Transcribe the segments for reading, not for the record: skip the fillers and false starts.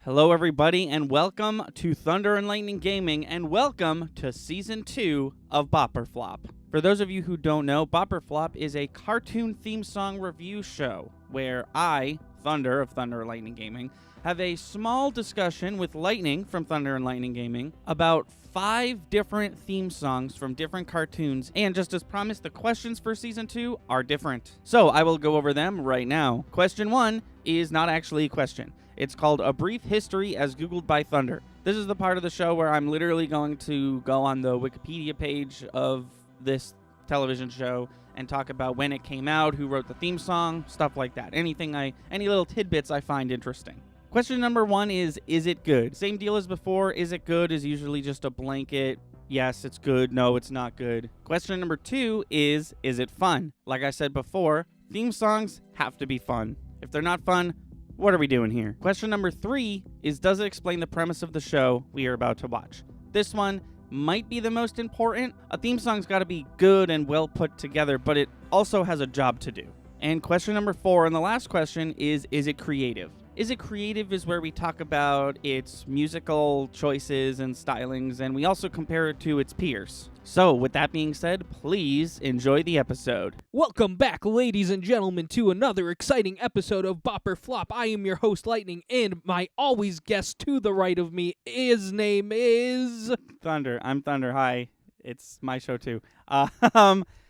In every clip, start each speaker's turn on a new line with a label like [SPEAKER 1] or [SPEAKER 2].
[SPEAKER 1] Hello, everybody, and welcome to Thunder and Lightning Gaming, and welcome to Season 2 of Bopper Flop. For those of you who don't know, Bopper Flop is a cartoon theme song review show where I, Thunder of Thunder and Lightning Gaming, have a small discussion with Lightning from Thunder and Lightning Gaming about 5 different theme songs from different cartoons, and just as promised, the questions for Season 2 are different. So I will go over them right now. Question 1 is not actually a question. It's called A Brief History as Googled by Thunder. This is the part of the show where I'm literally going to go on the Wikipedia page of this television show and talk about when it came out, who wrote the theme song, stuff like that. Any little tidbits I find interesting. Question number 1 is it good? Same deal as before. Is it good is usually just a blanket. Yes, it's good. No, it's not good. Question number 2 is it fun? Like I said before, theme songs have to be fun. If they're not fun, what are we doing here? Question number 3 is, does it explain the premise of the show we are about to watch? This one might be the most important. A theme song's got to be good and well put together, but it also has a job to do. And question number 4, and the last question is it creative? Is it creative is where we talk about its musical choices and stylings, and we also compare it to its peers. So, with that being said, please enjoy the episode.
[SPEAKER 2] Welcome back, ladies and gentlemen, to another exciting episode of Bopper Flop. I am your host, Lightning, and my always guest to the right of me, his name is...
[SPEAKER 1] Thunder. I'm Thunder. Hi. It's my show, too.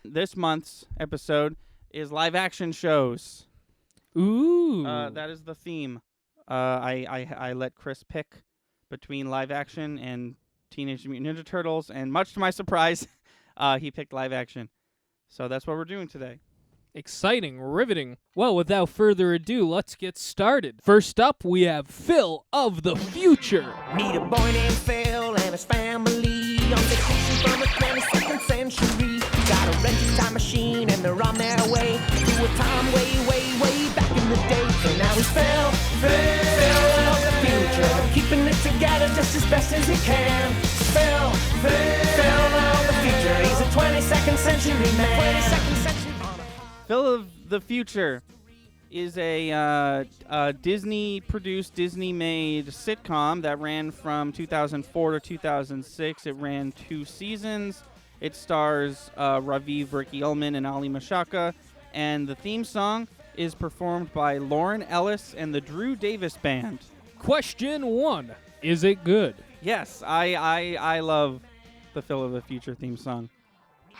[SPEAKER 1] This month's episode is live action shows.
[SPEAKER 2] Ooh.
[SPEAKER 1] That is the theme. I let Chris pick between live action and Teenage Mutant Ninja Turtles, and much to my surprise, he picked live action. So that's what we're doing today.
[SPEAKER 2] Exciting, riveting. Well, without further ado, let's get started. First up, we have Phil of the Future.
[SPEAKER 3] Meet a boy named Phil and his family on vacation from the 22nd century. Got a rented time machine and they're on their way to a time way back in the day. So now he's Phil of the future, keeping it together just as best as he can. Phil of the future, he's a 22nd century man. 22nd century.
[SPEAKER 1] Phil of the Future is a Disney-produced, Disney-made sitcom that ran from 2004 to 2006. It ran 2 seasons. It stars Raviv Ricky Ullman and Ali Mashaka, and the theme song is performed by Lauren Ellis and the Drew Davis Band.
[SPEAKER 2] Question 1, is it good?
[SPEAKER 1] Yes, I love the Phil of the Future theme song.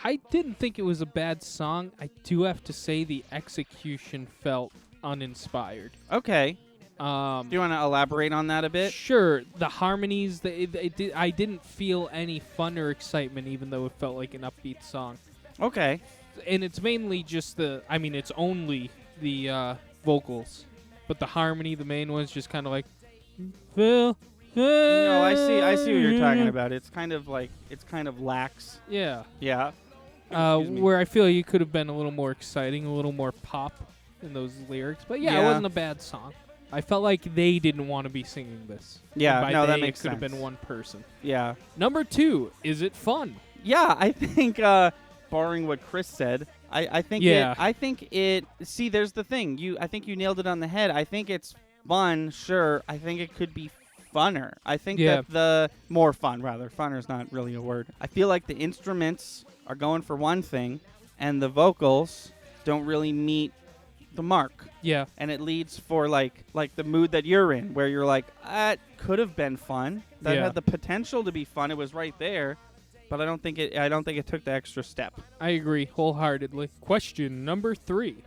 [SPEAKER 2] I didn't think it was a bad song. I do have to say the execution felt uninspired.
[SPEAKER 1] Okay. Do you want to elaborate on that a bit?
[SPEAKER 2] Sure. The harmonies, I didn't feel any fun or excitement, even though it felt like an upbeat song.
[SPEAKER 1] Okay.
[SPEAKER 2] And it's mainly just it's only the vocals. But the harmony, the main one's just kind of like, Phil.
[SPEAKER 1] No, I see what you're talking about. It's kind of lax.
[SPEAKER 2] Yeah.
[SPEAKER 1] Yeah.
[SPEAKER 2] Where I feel you could have been a little more exciting, a little more pop in those lyrics. But yeah, it wasn't a bad song. I felt like they didn't want to be singing this.
[SPEAKER 1] Yeah, that makes
[SPEAKER 2] sense. It could have been one person.
[SPEAKER 1] Yeah.
[SPEAKER 2] Number 2, is it fun?
[SPEAKER 1] Yeah, I think, barring what Chris said, I think it. See, there's the thing. I think you nailed it on the head. I think it's fun, sure. I think it could be funner. I think that more fun, rather. Funner is not really a word. I feel like the instruments are going for one thing, and the vocals don't really meet the mark.
[SPEAKER 2] Yeah.
[SPEAKER 1] And it leads for like the mood that you're in, where you're like, it could have been fun. That had the potential to be fun. It was right there, but I don't think it took the extra step.
[SPEAKER 2] I agree wholeheartedly. Question number 3.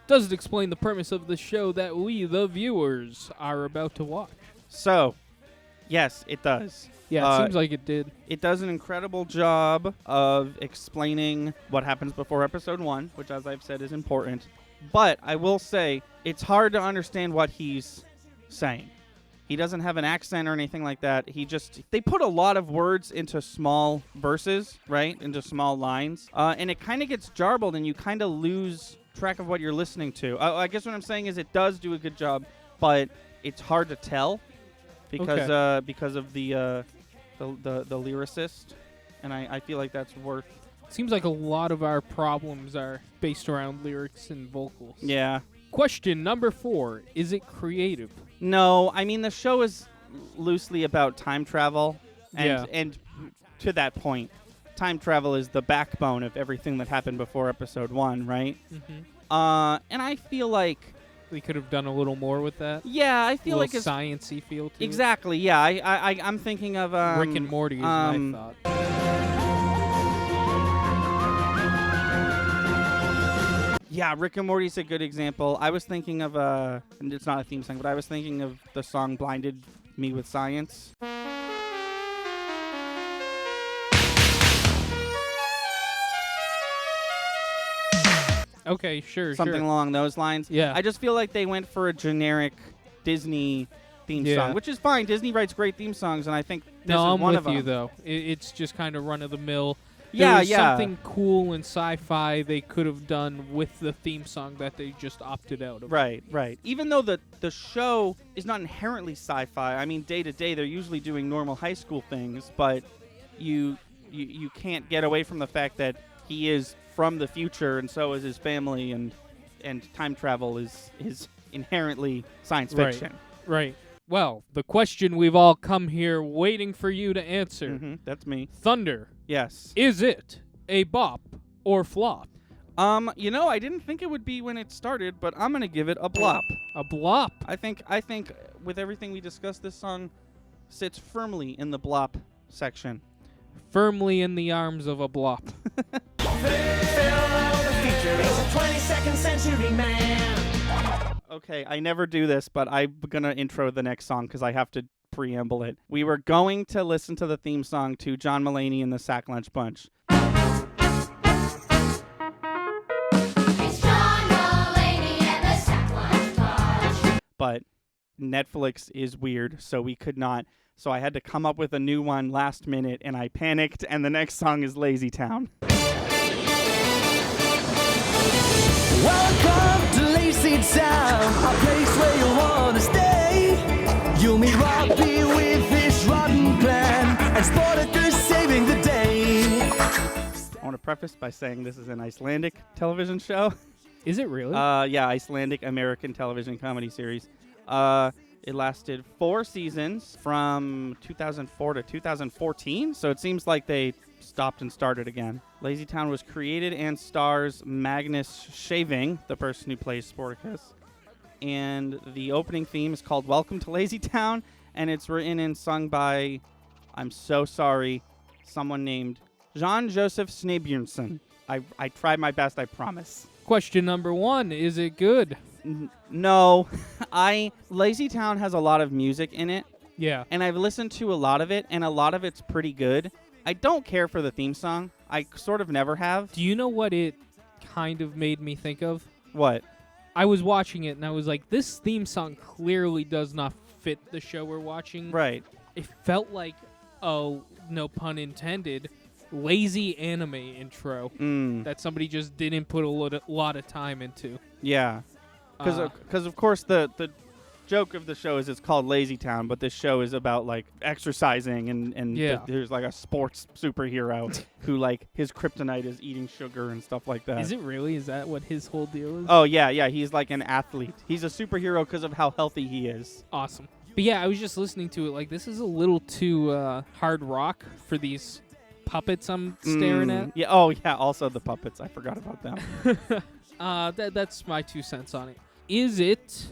[SPEAKER 2] Does it explain the premise of the show that we, the viewers, are about to watch?
[SPEAKER 1] So, yes, it does.
[SPEAKER 2] Yeah, it seems like it did.
[SPEAKER 1] It does an incredible job of explaining what happens before episode 1, which, as I've said, is important. But I will say, it's hard to understand what he's saying. He doesn't have an accent or anything like that. They put a lot of words into small verses, right? Into small lines. And it kind of gets jarbled and you kind of lose track of what you're listening to. I guess what I'm saying is it does do a good job, but it's hard to tell because of the lyricist. And I feel like that's worth...
[SPEAKER 2] Seems like a lot of our problems are based around lyrics and vocals.
[SPEAKER 1] Yeah.
[SPEAKER 2] Question number 4. Is it creative?
[SPEAKER 1] No, I mean, the show is loosely about time travel, and to that point, time travel is the backbone of everything that happened before episode 1, right?
[SPEAKER 2] Mm-hmm.
[SPEAKER 1] And I feel like
[SPEAKER 2] We could have done a little more with that.
[SPEAKER 1] yeah, I feel
[SPEAKER 2] a
[SPEAKER 1] like
[SPEAKER 2] little
[SPEAKER 1] it's
[SPEAKER 2] science-y feel to
[SPEAKER 1] exactly. Yeah, I'm thinking of
[SPEAKER 2] it. Rick and Morty is my thought.
[SPEAKER 1] Yeah, Rick and Morty's a good example. I was thinking of and it's not a theme song, but I was thinking of the song "Blinded Me with Science."
[SPEAKER 2] Okay, sure,
[SPEAKER 1] Something
[SPEAKER 2] sure.
[SPEAKER 1] along those lines.
[SPEAKER 2] Yeah.
[SPEAKER 1] I just feel like they went for a generic Disney theme song, which is fine. Disney writes great theme songs, and I think this is
[SPEAKER 2] I'm
[SPEAKER 1] one
[SPEAKER 2] with
[SPEAKER 1] of them.
[SPEAKER 2] you though. It's just kind of run-of-the-mill.
[SPEAKER 1] Yeah,
[SPEAKER 2] There's
[SPEAKER 1] yeah.
[SPEAKER 2] something cool and sci-fi they could have done with the theme song that they just opted out of.
[SPEAKER 1] Right, right. Even though the show is not inherently sci-fi, I mean, day to day they're usually doing normal high school things, but you can't get away from the fact that he is from the future, and so is his family, and time travel is inherently science fiction.
[SPEAKER 2] Right. Well, the question we've all come here waiting for you to answer.
[SPEAKER 1] Mm-hmm, that's me.
[SPEAKER 2] Thunder,
[SPEAKER 1] Yes.
[SPEAKER 2] is it a bop or flop?
[SPEAKER 1] I didn't think it would be when it started, but I'm gonna give it a blop.
[SPEAKER 2] A blop.
[SPEAKER 1] I think with everything we discussed, this song sits firmly in the blop section.
[SPEAKER 2] Firmly in the arms of a blop.
[SPEAKER 3] The future is a 22nd century man.
[SPEAKER 1] Okay, I never do this, but I'm gonna intro the next song because I have to preamble it. We were going to listen to the theme song to John Mulaney and the Sack Lunch Bunch.
[SPEAKER 4] It's John Mulaney and the Sack Lunch Bunch.
[SPEAKER 1] But Netflix is weird, so we could not. So I had to come up with a new one last minute, and I panicked, and the next song is Lazytown.
[SPEAKER 3] Welcome to Lazytown, a place where you want to stay. You'll meet Robbie with his rotten plan, and Spartacus saving the day.
[SPEAKER 1] I want to preface by saying this is an Icelandic television show.
[SPEAKER 2] Is it really?
[SPEAKER 1] Yeah, Icelandic American television comedy series. It lasted 4 seasons from 2004 to 2014, so it seems like they stopped and started again. Lazytown was created and stars Magnus Shaving, the person who plays Sporticus. And the opening theme is called Welcome to Lazytown, and it's written and sung by, I'm so sorry, someone named Jean-Joseph Snebjørnsen. I tried my best, I promise.
[SPEAKER 2] Question number 1, is it good?
[SPEAKER 1] No. Lazytown has a lot of music in it,
[SPEAKER 2] Yeah.
[SPEAKER 1] and I've listened to a lot of it, and a lot of it's pretty good. I don't care for the theme song. I sort of never have.
[SPEAKER 2] Do you know what it kind of made me think of?
[SPEAKER 1] What?
[SPEAKER 2] I was watching it and I was like, this theme song clearly does not fit the show we're watching.
[SPEAKER 1] Right.
[SPEAKER 2] It felt like, oh, no pun intended, lazy anime intro that somebody just didn't put a lot of time into.
[SPEAKER 1] Yeah. Because of course the joke of the show is it's called Lazytown, but this show is about like exercising and
[SPEAKER 2] Yeah.
[SPEAKER 1] there's like a sports superhero who like his kryptonite is eating sugar and stuff like that.
[SPEAKER 2] Is it really? Is that what his whole deal is?
[SPEAKER 1] Oh yeah, he's like an athlete. He's a superhero because of how healthy he is.
[SPEAKER 2] Awesome. But yeah, I was just listening to it like, this is a little too hard rock for these puppets I'm staring at.
[SPEAKER 1] Yeah. Oh yeah. Also the puppets. I forgot about them.
[SPEAKER 2] That's my 2 cents on it. Is it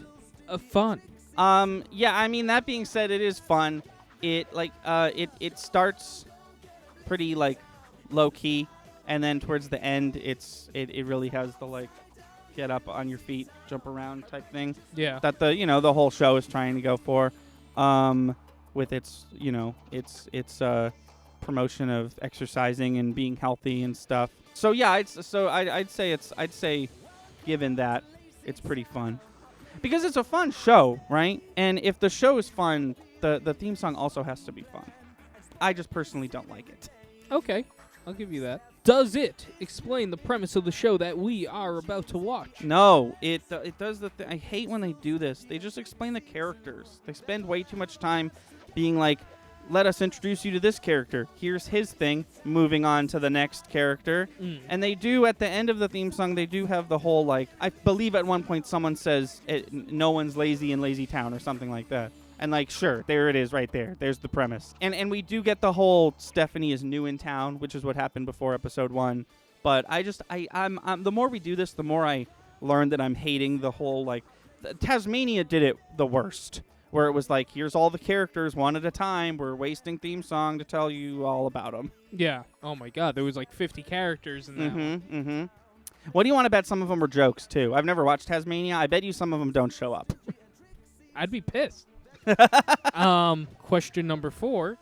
[SPEAKER 2] fun?
[SPEAKER 1] Yeah. I mean, that being said, it is fun. It starts pretty like low key, and then towards the end, it really has the like get up on your feet, jump around type thing.
[SPEAKER 2] Yeah.
[SPEAKER 1] That the whole show is trying to go for, with its its promotion of exercising and being healthy and stuff. So yeah, I'd say given that, it's pretty fun because it's a fun show, right? And if the show is fun, the theme song also has to be fun. I just personally don't like it.
[SPEAKER 2] Okay, I'll give you that. Does it explain the premise of the show that we are about to watch?
[SPEAKER 1] No, it does the thing. I hate when they do this. They just explain the characters. They spend way too much time being like, let us introduce you to this character. Here's his thing. Moving on to the next character. And they do, at the end of the theme song, they do have the whole, like, I believe at one point someone says, no one's lazy in Lazytown or something like that. And like, sure, there it is right there. There's the premise. And we do get the whole Stephanie is new in town, which is what happened before episode 1. But I'm the more we do this, the more I learn that I'm hating the whole, like, Tasmania did it the worst, where it was like, here's all the characters one at a time. We're wasting theme song to tell you all about them.
[SPEAKER 2] Yeah. Oh my God, there was like 50 characters in that one.
[SPEAKER 1] Mm-hmm. What do you want to bet some of them were jokes, too? I've never watched Tasmania. I bet you some of them don't show up.
[SPEAKER 2] I'd be pissed. Question number 4,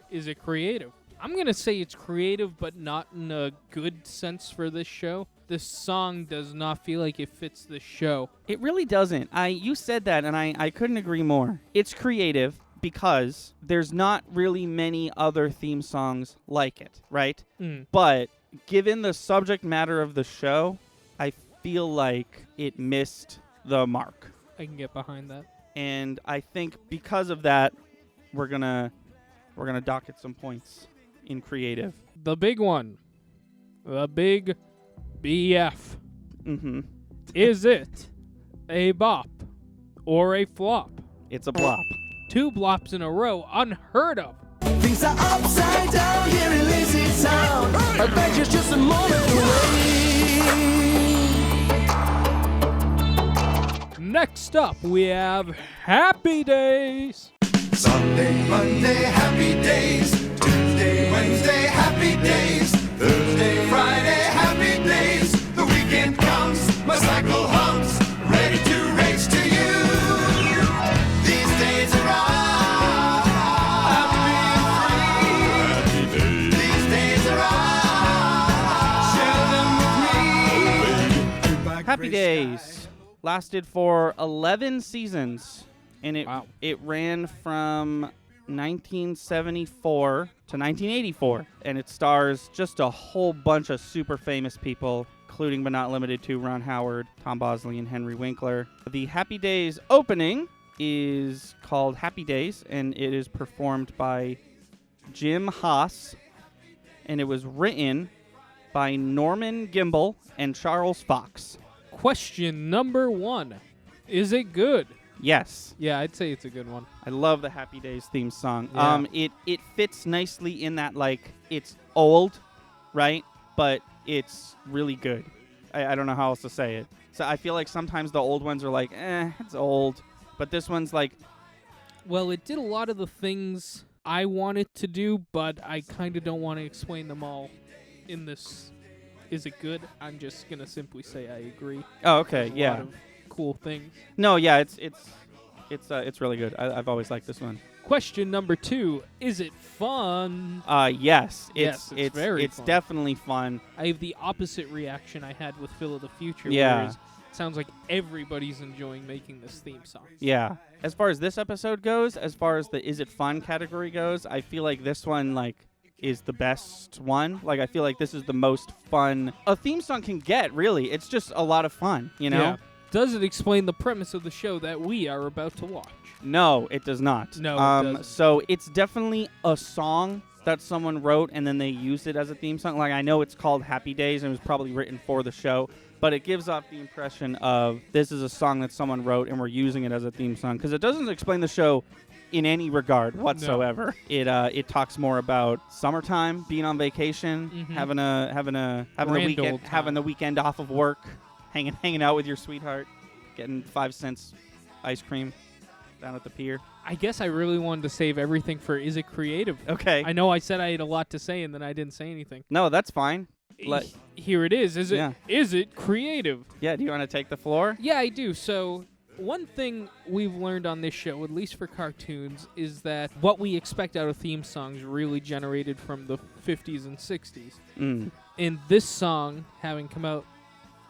[SPEAKER 2] is it creative? I'm going to say it's creative, but not in a good sense for this show. This song does not feel like it fits the show.
[SPEAKER 1] It really doesn't. You said that, and I couldn't agree more. It's creative because there's not really many other theme songs like it, right? But given the subject matter of the show, I feel like it missed the mark.
[SPEAKER 2] I can get behind that.
[SPEAKER 1] And I think because of that, we're gonna docket some points in creative.
[SPEAKER 2] The big one. The big BF.
[SPEAKER 1] Mm-hmm.
[SPEAKER 2] Is it a bop or a flop?
[SPEAKER 1] It's a blop.
[SPEAKER 2] 2 blops in a row, unheard of.
[SPEAKER 3] Things are upside down here in Lazytown. Adventure's just a moment away.
[SPEAKER 2] Next up, we have Happy Days.
[SPEAKER 5] Sunday, Monday, happy days. Tuesday, Wednesday, happy days. Thursday, Friday, happy days. The weekend comes, my cycle hums, ready to race to you. These days are all happy and free. These days are all, share them with me.
[SPEAKER 1] Happy Days lasted for 11 seasons, and it ran from 1974 to 1984, and it stars just a whole bunch of super famous people, including but not limited to Ron Howard, Tom Bosley, and Henry Winkler. The Happy Days opening is called Happy Days, and it is performed by Jim Haas, and it was written by Norman Gimbel and Charles Fox.
[SPEAKER 2] Question number 1. Is it good?
[SPEAKER 1] Yes.
[SPEAKER 2] Yeah, I'd say it's a good one.
[SPEAKER 1] I love the Happy Days theme song.
[SPEAKER 2] Yeah.
[SPEAKER 1] It fits nicely in that, like, it's old, right? But it's really good. I don't know how else to say it. So I feel like sometimes the old ones are like, it's old. But this one's like...
[SPEAKER 2] Well, it did a lot of the things I wanted to do, but I kind of don't want to explain them all in this. Is it good? I'm just going to simply say I agree.
[SPEAKER 1] Oh, okay,
[SPEAKER 2] There's a
[SPEAKER 1] yeah.
[SPEAKER 2] lot of cool things.
[SPEAKER 1] No, yeah, it's really good. I've always liked this one.
[SPEAKER 2] Question number 2. Is it fun?
[SPEAKER 1] Yes.
[SPEAKER 2] Yes, it's very
[SPEAKER 1] It's
[SPEAKER 2] fun.
[SPEAKER 1] definitely fun.
[SPEAKER 2] I have the opposite reaction I had with Phil of the Future.
[SPEAKER 1] Yeah.
[SPEAKER 2] Whereas it sounds like everybody's enjoying making this theme song.
[SPEAKER 1] Yeah. As far as this episode goes, as far as the Is It Fun category goes, I feel like this one, like, is the best one. Like, I feel like this is the most fun a theme song can get, really. It's just a lot of fun, you know?
[SPEAKER 2] Yeah. Does it explain the premise of the show that we are about to watch?
[SPEAKER 1] No, it does not.
[SPEAKER 2] No, it doesn't.
[SPEAKER 1] So it's definitely a song that someone wrote and then they used it as a theme song. Like, I know it's called Happy Days and it was probably written for the show, but it gives off the impression of this is a song that someone wrote and we're using it as a theme song, because it doesn't explain the show in any regard whatsoever. No. It talks more about summertime, being on vacation, having the weekend off of work, hanging out with your sweetheart, getting 5 cents ice cream down at the pier.
[SPEAKER 2] I guess I really wanted to save everything for Is It Creative?
[SPEAKER 1] Okay.
[SPEAKER 2] I know I said I had a lot to say and then I didn't say anything.
[SPEAKER 1] No, that's fine.
[SPEAKER 2] Here it is. Is it creative?
[SPEAKER 1] Yeah, do you want to take the floor?
[SPEAKER 2] Yeah, I do. So one thing we've learned on this show, at least for cartoons, is that what we expect out of theme songs really generated from the 50s and 60s. And this song, having come out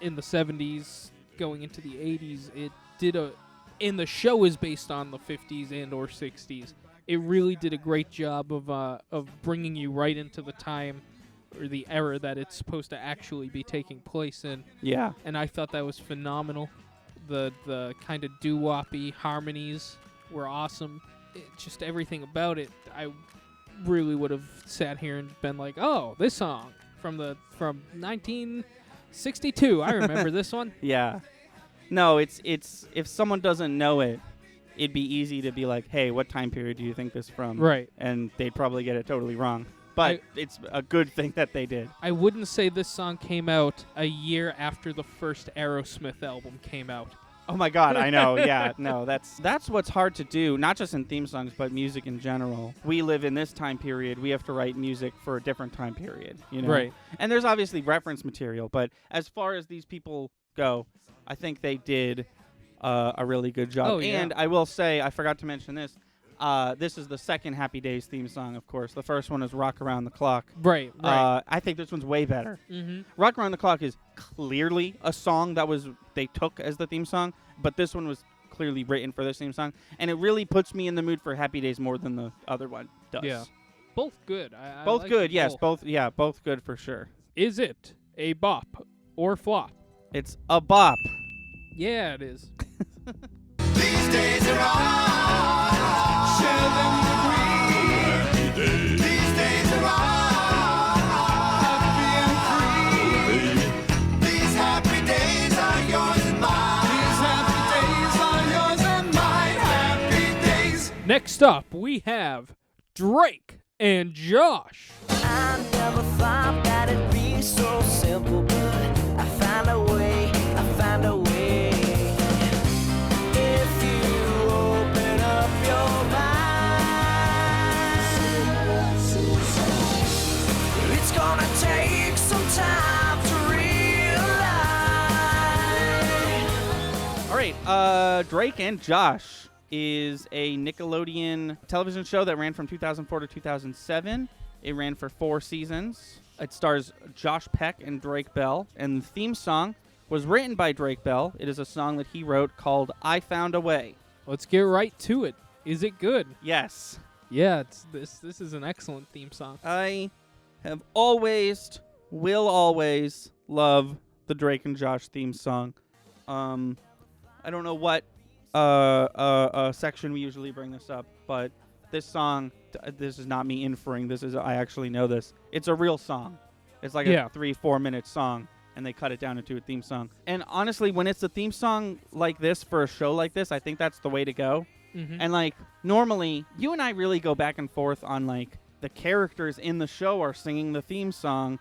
[SPEAKER 2] in the 70s, going into the 80s, and the show is based on the 50s and or 60s. It really did a great job of bringing you right into the time or the era that it's supposed to actually be taking place in.
[SPEAKER 1] Yeah.
[SPEAKER 2] And I thought that was phenomenal. The kind of doo-woppy harmonies were awesome. Just everything about it, I really would have sat here and been like, "Oh, this song from 1962. I remember this one."
[SPEAKER 1] Yeah. No, it's if someone doesn't know it, it'd be easy to be like, hey, what time period do you think this from?
[SPEAKER 2] Right.
[SPEAKER 1] And they'd probably get it totally wrong. But it's a good thing that they did.
[SPEAKER 2] I wouldn't say this song came out a year after the first Aerosmith album came out.
[SPEAKER 1] Oh my God, I know. Yeah, no, that's what's hard to do, not just in theme songs, but music in general. We live in this time period. We have to write music for a different time period, you know?
[SPEAKER 2] Right.
[SPEAKER 1] And there's obviously reference material, but as far as these people go, I think they did a really good job.
[SPEAKER 2] Oh, yeah.
[SPEAKER 1] And I will say, I forgot to mention this. This is the second Happy Days theme song, of course. The first one is Rock Around the Clock.
[SPEAKER 2] Right.
[SPEAKER 1] I think this one's way better.
[SPEAKER 2] Mm-hmm.
[SPEAKER 1] Rock Around the Clock is clearly a song that they took as the theme song, but this one was clearly written for this theme song, and it really puts me in the mood for Happy Days more than the other one does.
[SPEAKER 2] Yeah. Both good. I
[SPEAKER 1] Both
[SPEAKER 2] like
[SPEAKER 1] good,
[SPEAKER 2] them
[SPEAKER 1] yes.
[SPEAKER 2] both.
[SPEAKER 1] Both good for sure.
[SPEAKER 2] Is it a bop or flop?
[SPEAKER 1] It's a bop.
[SPEAKER 2] Yeah, it is.
[SPEAKER 5] These days are on. Share them with me. These days are on. Happy and free. These happy days are yours and mine. These happy days are yours and mine. Happy days.
[SPEAKER 2] Next up, we have Drake and Josh.
[SPEAKER 3] I never thought that it'd be so simple, but I found a way, I found a way. If you open up your mind, it's gonna take some time to realize.
[SPEAKER 1] All right, Drake and Josh is a Nickelodeon television show that ran from 2004 to 2007. It ran for 4 seasons. It stars Josh Peck and Drake Bell, and the theme song was written by Drake Bell. It is a song that he wrote called I Found a Way.
[SPEAKER 2] Let's get right to it. Is it good?
[SPEAKER 1] Yes.
[SPEAKER 2] Yeah, this is an excellent theme song.
[SPEAKER 1] I have always, will always love the Drake and Josh theme song. I don't know what section we usually bring this up, but this song, this is not me inferring, I actually know this. It's a real song. It's like a 3-4 minute song, and they cut it down into a theme song. And honestly, when it's a theme song like this for a show like this, I think that's the way to go.
[SPEAKER 2] Mm-hmm.
[SPEAKER 1] And like normally, you and I really go back and forth on like the characters in the show are singing the theme song.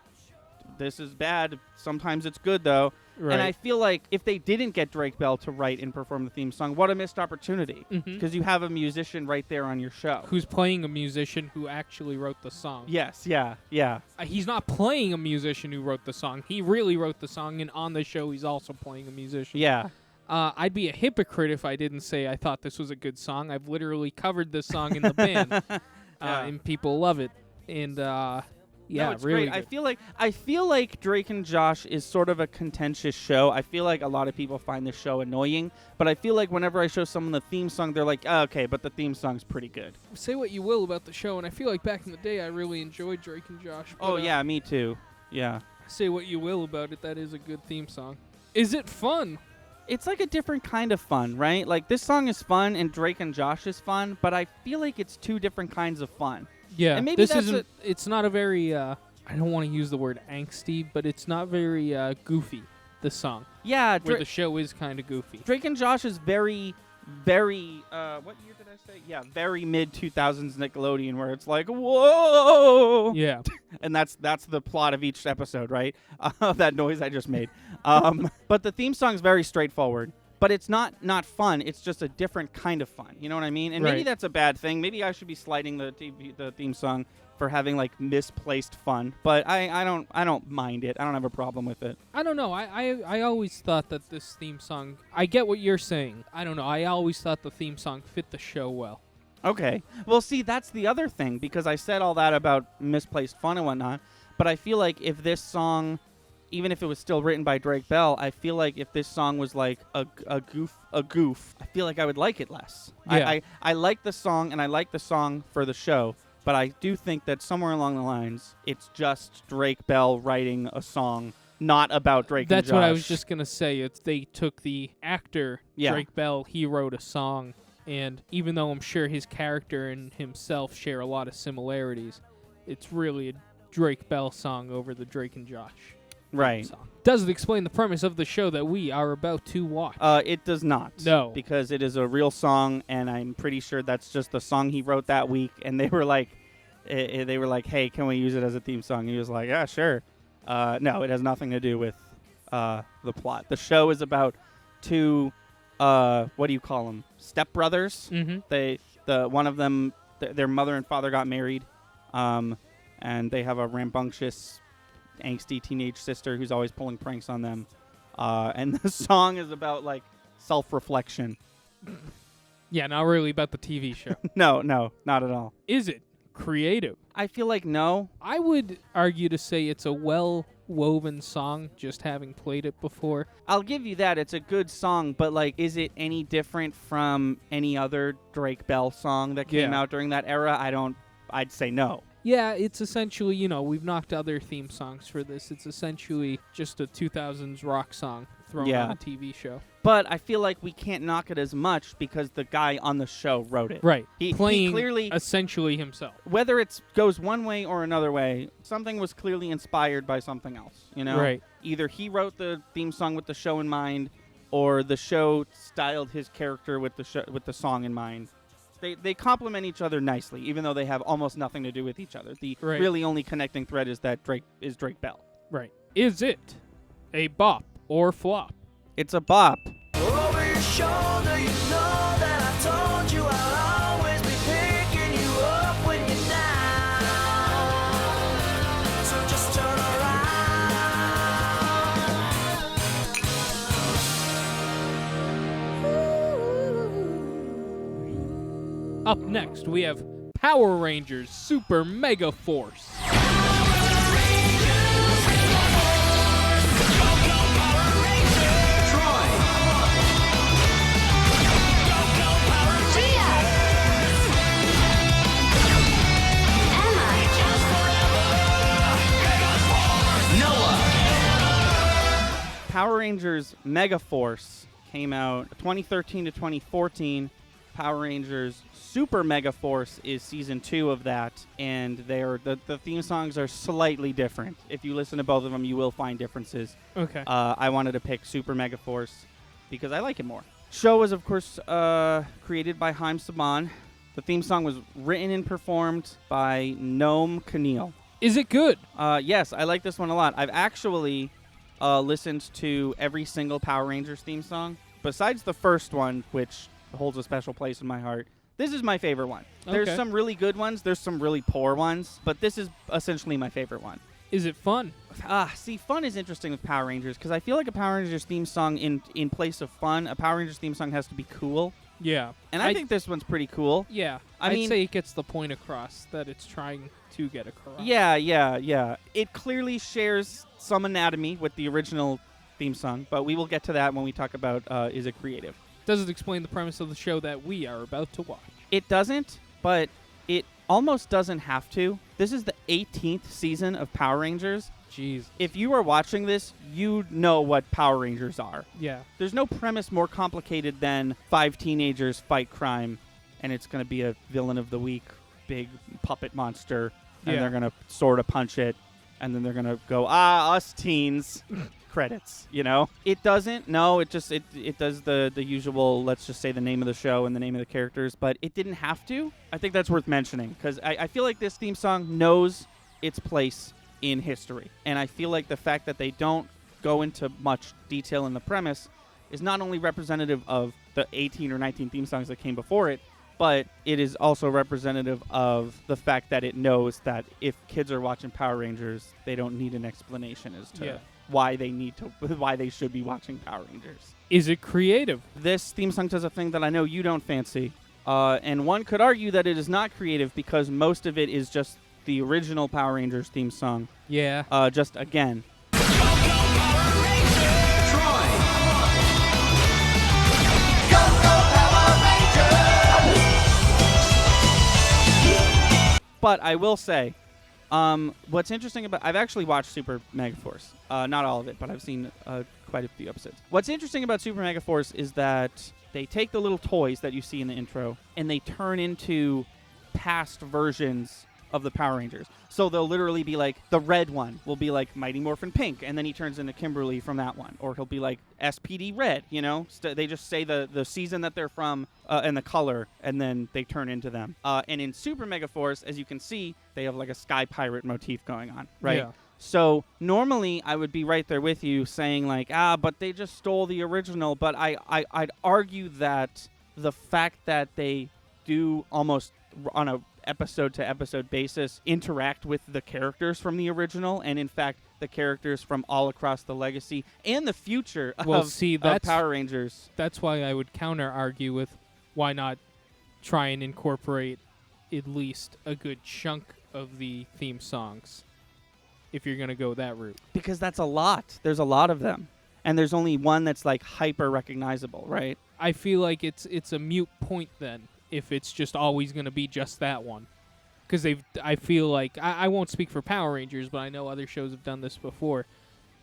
[SPEAKER 1] This is bad. Sometimes it's good though.
[SPEAKER 2] Right.
[SPEAKER 1] And I feel like if they didn't get Drake Bell to write and perform the theme song, what a missed opportunity. Because you have a musician right there on your show.
[SPEAKER 2] Who's playing a musician who actually wrote the song.
[SPEAKER 1] Yes, yeah.
[SPEAKER 2] He's not playing a musician who wrote the song. He really wrote the song, and on the show he's also playing a musician.
[SPEAKER 1] Yeah.
[SPEAKER 2] I'd be a hypocrite if I didn't say I thought this was a good song. I've literally covered this song in the band, and people love it. And yeah,
[SPEAKER 1] no, it's
[SPEAKER 2] really
[SPEAKER 1] great.
[SPEAKER 2] good.
[SPEAKER 1] I feel like Drake and Josh is sort of a contentious show. I feel like a lot of people find this show annoying, but I feel like whenever I show someone the theme song, they're like, oh, okay, but the theme song's pretty good.
[SPEAKER 2] Say what you will about the show, and I feel like back in the day I really enjoyed Drake and Josh. But,
[SPEAKER 1] Oh, yeah, me too. Yeah.
[SPEAKER 2] Say what you will about it, that is a good theme song. Is it fun?
[SPEAKER 1] It's like a different kind of fun, right? Like, this song is fun and Drake and Josh is fun, but I feel like it's 2 different kinds of fun.
[SPEAKER 2] Yeah,
[SPEAKER 1] And maybe
[SPEAKER 2] this
[SPEAKER 1] that's
[SPEAKER 2] isn't. It's not a very. I don't want to use the word angsty, but it's not very goofy. The song,
[SPEAKER 1] Yeah,
[SPEAKER 2] where the show is kind of goofy.
[SPEAKER 1] Drake and Josh is very, very, what year did I say? Yeah, very mid-2000s Nickelodeon, where it's like, whoa!
[SPEAKER 2] Yeah,
[SPEAKER 1] And that's the plot of each episode, right? That noise I just made. But the theme song is very straightforward. But it's not fun. It's just a different kind of fun. You know what I mean? And maybe
[SPEAKER 2] Right.
[SPEAKER 1] that's a bad thing. Maybe I should be slighting the theme song for having like misplaced fun. But I don't mind it. I don't have a problem with it.
[SPEAKER 2] I don't know. I always thought that this theme song. I get what you're saying. I don't know. I always thought the theme song fit the show well.
[SPEAKER 1] Okay. Well, see, that's the other thing, because I said all that about misplaced fun and whatnot. But I feel like if this song, even if it was still written by Drake Bell, I feel like if this song was like a goof, I feel like I would like it less.
[SPEAKER 2] Yeah.
[SPEAKER 1] I like the song, and I like the song for the show, but I do think that somewhere along the lines, it's just Drake Bell writing a song, not about Drake and Josh.
[SPEAKER 2] That's what I was just gonna say. It's they took the actor
[SPEAKER 1] Yeah.
[SPEAKER 2] Drake Bell. He wrote a song, and even though I'm sure his character and himself share a lot of similarities, it's really a Drake Bell song over the Drake and Josh.
[SPEAKER 1] Right.
[SPEAKER 2] song. Does it explain the premise of the show that we are about to watch?
[SPEAKER 1] It does not.
[SPEAKER 2] No.
[SPEAKER 1] Because it is a real song, and I'm pretty sure that's just the song he wrote that week. And they were like, hey, can we use it as a theme song? And he was like, yeah, sure. No, it has nothing to do with the plot. The show is about two, what do you call them? Stepbrothers.
[SPEAKER 2] Mm-hmm.
[SPEAKER 1] One of them, their mother and father got married, and they have a rambunctious, angsty teenage sister who's always pulling pranks on them. And the song is about like self-reflection.
[SPEAKER 2] Yeah, not really about the TV show.
[SPEAKER 1] No, not at all.
[SPEAKER 2] Is it creative?
[SPEAKER 1] I feel like no.
[SPEAKER 2] I would argue to say it's a well-woven song, just having played it before.
[SPEAKER 1] I'll give you that. It's a good song, but like, is it any different from any other Drake Bell song that came out during that era? I'd say no.
[SPEAKER 2] Yeah, it's essentially, we've knocked other theme songs for this. It's essentially just a 2000s rock song thrown on a TV show.
[SPEAKER 1] But I feel like we can't knock it as much because the guy on the show wrote it.
[SPEAKER 2] Right.
[SPEAKER 1] He
[SPEAKER 2] Playing
[SPEAKER 1] clearly,
[SPEAKER 2] essentially himself.
[SPEAKER 1] whether it goes one way or another way, something was clearly inspired by something else,
[SPEAKER 2] Right.
[SPEAKER 1] Either he wrote the theme song with the show in mind, or the show styled his character with the song in mind. They complement each other nicely, even though they have almost nothing to do with each other. The really only connecting thread is that Drake is Drake Bell.
[SPEAKER 2] Right. Is it a bop or flop?
[SPEAKER 1] It's a bop.
[SPEAKER 3] Over your shoulder, you know that I told you I'll always be picking you up when you're down. So just turn around.
[SPEAKER 2] Up next, we have Power Rangers Super Mega Force.
[SPEAKER 1] Power Rangers Mega Force came out 2013 to 2014. Power Rangers Super Mega Force is season 2 of that, and the theme songs are slightly different. If you listen to both of them, you will find differences.
[SPEAKER 2] Okay.
[SPEAKER 1] I wanted to pick Super Mega Force because I like it more. Show was, of course, created by Haim Saban. The theme song was written and performed by Noam Keneal.
[SPEAKER 2] Is it good?
[SPEAKER 1] Yes, I like this one a lot. I've actually listened to every single Power Rangers theme song, besides the first one, which holds a special place in my heart. This is my favorite one. There's
[SPEAKER 2] Okay.
[SPEAKER 1] some really good ones. There's some really poor ones, but this is essentially my favorite one.
[SPEAKER 2] Is it fun?
[SPEAKER 1] See, fun is interesting with Power Rangers because I feel like a Power Rangers theme song, in place of fun, a Power Rangers theme song has to be cool.
[SPEAKER 2] Yeah.
[SPEAKER 1] And I think this one's pretty cool.
[SPEAKER 2] Yeah.
[SPEAKER 1] I
[SPEAKER 2] I'd
[SPEAKER 1] mean-
[SPEAKER 2] say it gets the point across that it's trying to get across.
[SPEAKER 1] Yeah. It clearly shares some anatomy with the original theme song, but we will get to that when we talk about is it creative.
[SPEAKER 2] Does it explain the premise of the show that we are about to watch?
[SPEAKER 1] It doesn't, but it almost doesn't have to. This is the 18th season of Power Rangers.
[SPEAKER 2] Jeez.
[SPEAKER 1] If you are watching this, you know what Power Rangers are.
[SPEAKER 2] Yeah.
[SPEAKER 1] There's no premise more complicated than 5 teenagers fight crime, and it's going to be a villain of the week, big puppet monster, and
[SPEAKER 2] Yeah.
[SPEAKER 1] they're going to sort of punch it, and then they're going to go, us teens. Credits, It doesn't. No, it just it does the usual, let's just say the name of the show and the name of the characters, but it didn't have to. I think that's worth mentioning because I feel like this theme song knows its place in history. And I feel like the fact that they don't go into much detail in the premise is not only representative of the 18 or 19 theme songs that came before it, but it is also representative of the fact that it knows that if kids are watching Power Rangers, they don't need an explanation as to why they should be watching Power Rangers.
[SPEAKER 2] Is it creative?
[SPEAKER 1] This theme song does a thing that I know you don't fancy, and one could argue that it is not creative because most of it is just the original Power Rangers theme song.
[SPEAKER 2] Yeah.
[SPEAKER 1] Just again. But I will say, what's interesting about... I've actually watched Super Mega Force. Not all of it, but I've seen quite a few episodes. What's interesting about Super Mega Force is that they take the little toys that you see in the intro, and they turn into past versions of the Power Rangers. So they'll literally be like, the red one will be like Mighty Morphin Pink, and then he turns into Kimberly from that one. Or he'll be like SPD Red, you know? They just say the season that they're from and the color, and then they turn into them. And in Super Mega Force, as you can see, they have like a Sky Pirate motif going on, right?
[SPEAKER 2] Yeah.
[SPEAKER 1] So normally I would be right there with you saying like, but they just stole the original. But I'd argue that the fact that they do almost on a episode-to-episode basis interact with the characters from the original, and in fact the characters from all across the legacy and the future of Power Rangers.
[SPEAKER 2] That's why I would counter-argue with why not try and incorporate at least a good chunk of the theme songs if you're going to go that route.
[SPEAKER 1] Because that's a lot. There's a lot of them. And there's only one that's like hyper recognizable, right?
[SPEAKER 2] I feel like it's a mute point then if it's just always going to be just that one. Because I feel like, I won't speak for Power Rangers, but I know other shows have done this before.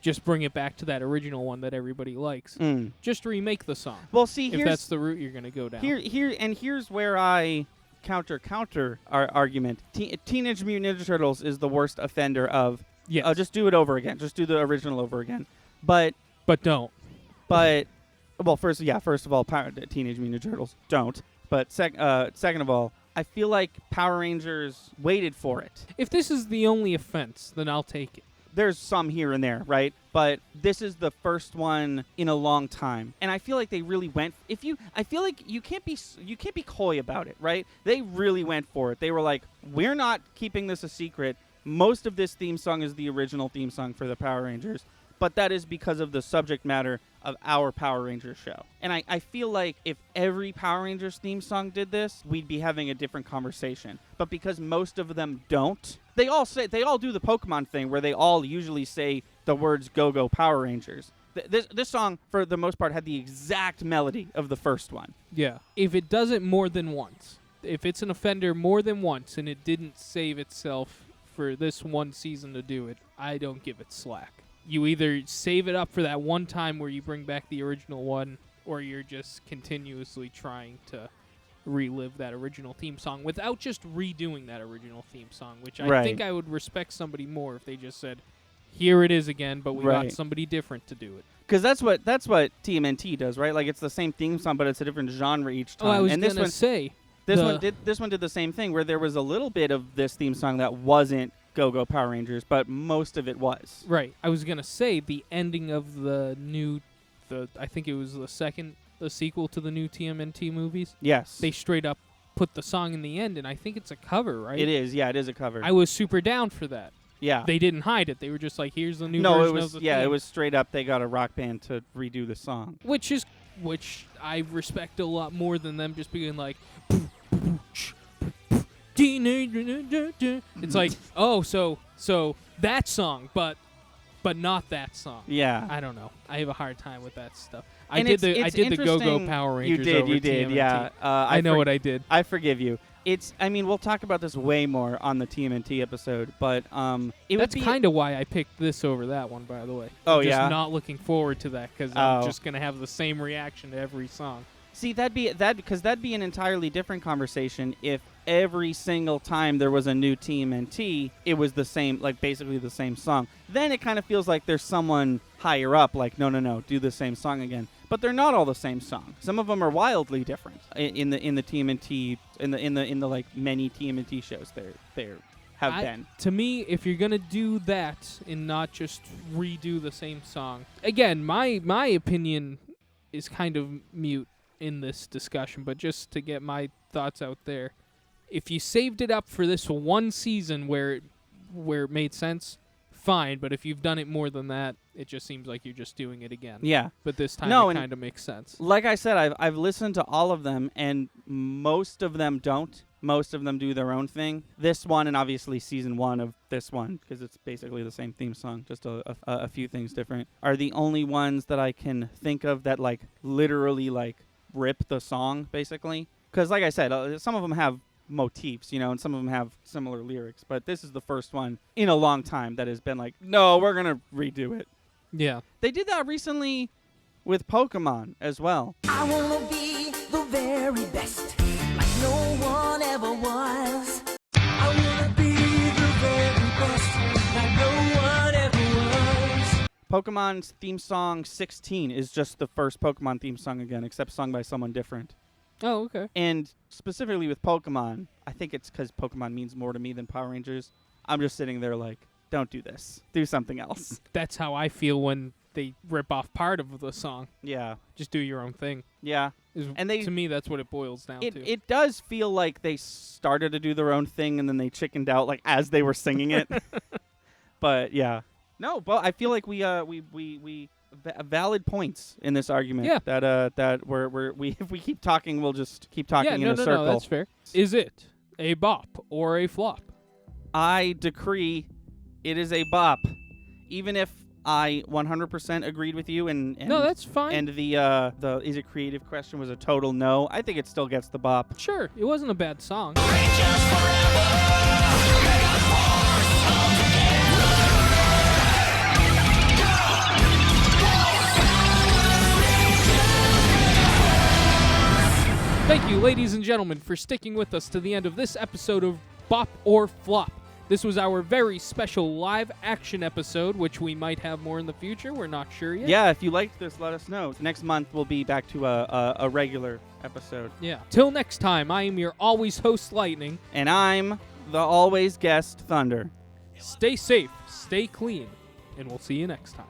[SPEAKER 2] Just bring it back to that original one that everybody likes. Just remake the song.
[SPEAKER 1] Well, see,
[SPEAKER 2] if that's the route you're going to go down.
[SPEAKER 1] Here's where I counter our argument. Teenage Mutant Ninja Turtles is the worst offender of, just do it over again. Just do the original over again. But
[SPEAKER 2] don't.
[SPEAKER 1] But, well, first of all, Teenage Mutant Ninja Turtles don't. But second of all, I feel like Power Rangers waited for it.
[SPEAKER 2] If this is the only offense, then I'll take it.
[SPEAKER 1] There's some here and there, right? But this is the first one in a long time, and I feel like they really went. I feel like you can't be coy about it, right? They really went for it. They were like, we're not keeping this a secret. Most of this theme song is the original theme song for the Power Rangers, but that is because of the subject matter of our Power Rangers show. And I feel like if every Power Rangers theme song did this, we'd be having a different conversation. But because most of them don't, they all do the Pokemon thing where they all usually say the words "Go Go Power Rangers." This song, for the most part, had the exact melody of the first one.
[SPEAKER 2] Yeah. If it does it more than once, if it's an offender more than once and it didn't save itself for this one season to do it, I don't give it slack. You either save it up for that one time where you bring back the original one, or you're just continuously trying to relive that original theme song without just redoing that original theme song, which I think I would respect somebody more if they just said, here it is again, but we got somebody different to do it.
[SPEAKER 1] Because that's what TMNT does, right? Like, it's the same theme song, but it's a different genre each time.
[SPEAKER 2] Oh, I was going to say.
[SPEAKER 1] This one did the same thing, where there was a little bit of this theme song that wasn't Go Go Power Rangers, but most of it was.
[SPEAKER 2] Right. I was going to say the ending of I think it was the sequel to the new TMNT movies.
[SPEAKER 1] Yes.
[SPEAKER 2] They straight up put the song in the end, and I think it's a cover, right?
[SPEAKER 1] It is. Yeah, it is a cover.
[SPEAKER 2] I was super down for that.
[SPEAKER 1] Yeah.
[SPEAKER 2] They didn't hide it. They were just like, here's the new version of the theme.
[SPEAKER 1] It was straight up. They got a rock band to redo the song.
[SPEAKER 2] Which I respect a lot more than them just being like, it's like, oh, so that song, but not that song.
[SPEAKER 1] Yeah.
[SPEAKER 2] I don't know. I have a hard time with that stuff.
[SPEAKER 1] And
[SPEAKER 2] I did the Go Go Power Rangers.
[SPEAKER 1] You did,
[SPEAKER 2] TMNT.
[SPEAKER 1] yeah.
[SPEAKER 2] I know what I did.
[SPEAKER 1] I forgive you. We'll talk about this way more on the TMNT episode, but
[SPEAKER 2] that's kind of why I picked this over that one, by the way.
[SPEAKER 1] Oh,
[SPEAKER 2] I'm
[SPEAKER 1] yeah?
[SPEAKER 2] just not looking forward to that because I'm just going to have the same reaction to every song.
[SPEAKER 1] See, that'd be an entirely different conversation if every single time there was a new TMNT, it was the same, like basically the same song. Then it kind of feels like there's someone higher up, like no, do the same song again. But they're not all the same song. Some of them are wildly different in the TMNT in the like many TMNT shows there have been.
[SPEAKER 2] To me, if you're gonna do that and not just redo the same song, again, my opinion is kind of mute in this discussion, but just to get my thoughts out there, if you saved it up for this one season where it made sense, fine. But if you've done it more than that, it just seems like you're just doing it again.
[SPEAKER 1] Yeah.
[SPEAKER 2] But this time it kind of makes sense.
[SPEAKER 1] Like I said, I've listened to all of them, and most of them don't. Most of them do their own thing. This one, and obviously season 1 of this one, because it's basically the same theme song, just a few things different, are the only ones that I can think of that like literally like rip the song, basically. Because like I said, some of them have motifs, and some of them have similar lyrics, but this is the first one in a long time that has been like, no, we're gonna redo it.
[SPEAKER 2] Yeah.
[SPEAKER 1] They did that recently with Pokemon as well.
[SPEAKER 3] I wanna be the very best, like no one ever was. I wanna be
[SPEAKER 1] Pokemon's theme song 16 is just the first Pokemon theme song again, except sung by someone different.
[SPEAKER 2] Oh, okay.
[SPEAKER 1] And specifically with Pokemon, I think it's because Pokemon means more to me than Power Rangers. I'm just sitting there like, don't do this. Do something else.
[SPEAKER 2] That's how I feel when they rip off part of the song.
[SPEAKER 1] Yeah.
[SPEAKER 2] Just do your own thing.
[SPEAKER 1] Yeah. And
[SPEAKER 2] to me, that's what it boils down to.
[SPEAKER 1] It does feel like they started to do their own thing and then they chickened out like as they were singing it. But yeah. No, but I feel like we valid points in this argument.
[SPEAKER 2] Yeah.
[SPEAKER 1] That we if we keep talking, we'll just keep talking in a circle.
[SPEAKER 2] No, that's fair. Is it a bop or a flop?
[SPEAKER 1] I decree it is a bop, even if I 100% agreed with you. And
[SPEAKER 2] no, that's fine.
[SPEAKER 1] And the is it creative question was a total no. I think it still gets the bop.
[SPEAKER 2] Sure, it wasn't a bad song. Thank you, ladies and gentlemen, for sticking with us to the end of this episode of Bop or Flop. This was our very special live action episode, which we might have more in the future. We're not sure yet.
[SPEAKER 1] Yeah, if you liked this, let us know. Next month, we'll be back to a regular episode.
[SPEAKER 2] Yeah. Till next time, I am your always host, Lightning.
[SPEAKER 1] And I'm the always guest, Thunder.
[SPEAKER 2] Stay safe, stay clean, and we'll see you next time.